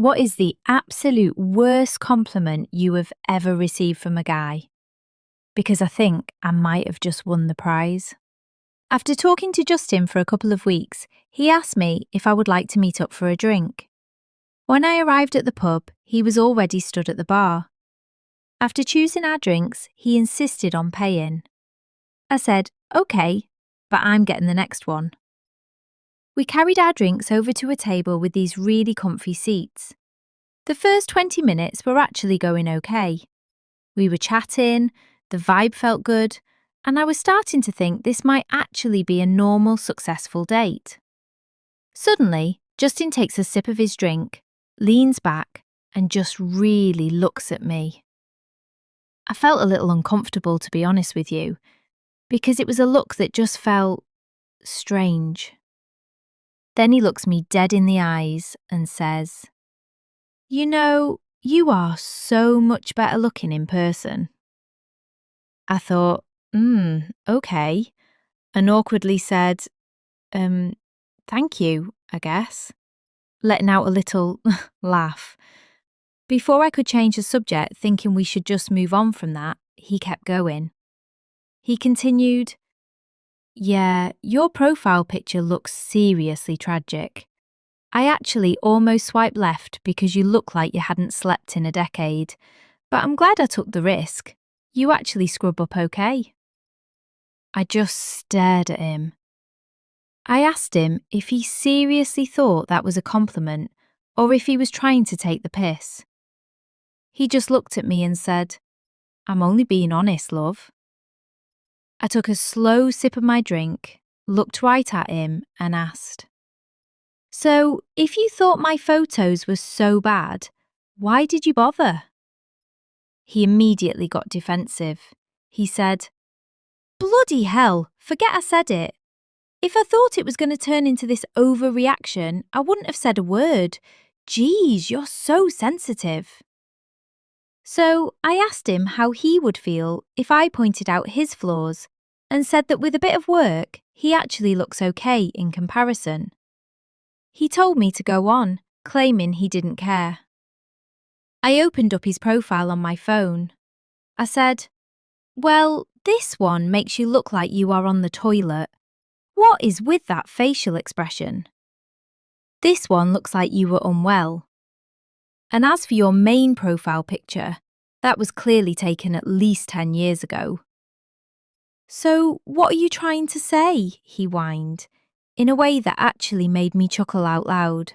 What is the absolute worst compliment you have ever received from a guy? Because I think I might have just won the prize. After talking to Justin for a couple of weeks, he asked me if I would like to meet up for a drink. When I arrived at the pub, he was already stood at the bar. After choosing our drinks, he insisted on paying. I said, "Okay, but I'm getting the next one." We carried our drinks over to a table with these really comfy seats. The first 20 minutes were actually going okay. We were chatting, the vibe felt good, and I was starting to think this might actually be a normal, successful date. Suddenly, Justin takes a sip of his drink, leans back, and just really looks at me. I felt a little uncomfortable, to be honest with you, because it was a look that just felt strange. Then he looks me dead in the eyes and says, "You know, you are so much better looking in person." I thought, okay, and awkwardly said, thank you, I guess, letting out a little laugh. Before I could change the subject, thinking we should just move on from that, he kept going. He continued, "Yeah, your profile picture looks seriously tragic. I actually almost swiped left because you look like you hadn't slept in a decade, but I'm glad I took the risk. You actually scrub up okay." I just stared at him. I asked him if he seriously thought that was a compliment or if he was trying to take the piss. He just looked at me and said, "I'm only being honest, love." I took a slow sip of my drink, looked right at him and asked, "So, if you thought my photos were so bad, why did you bother?" He immediately got defensive. He said, "Bloody hell, forget I said it. If I thought it was going to turn into this overreaction, I wouldn't have said a word. Geez, you're so sensitive." So I asked him how he would feel if I pointed out his flaws and said that with a bit of work, he actually looks okay in comparison. He told me to go on, claiming he didn't care. I opened up his profile on my phone. I said, "Well, this one makes you look like you are on the toilet. What is with that facial expression? This one looks like you were unwell. And as for your main profile picture, that was clearly taken at least 10 years ago." "So, what are you trying to say?" he whined, in a way that actually made me chuckle out loud.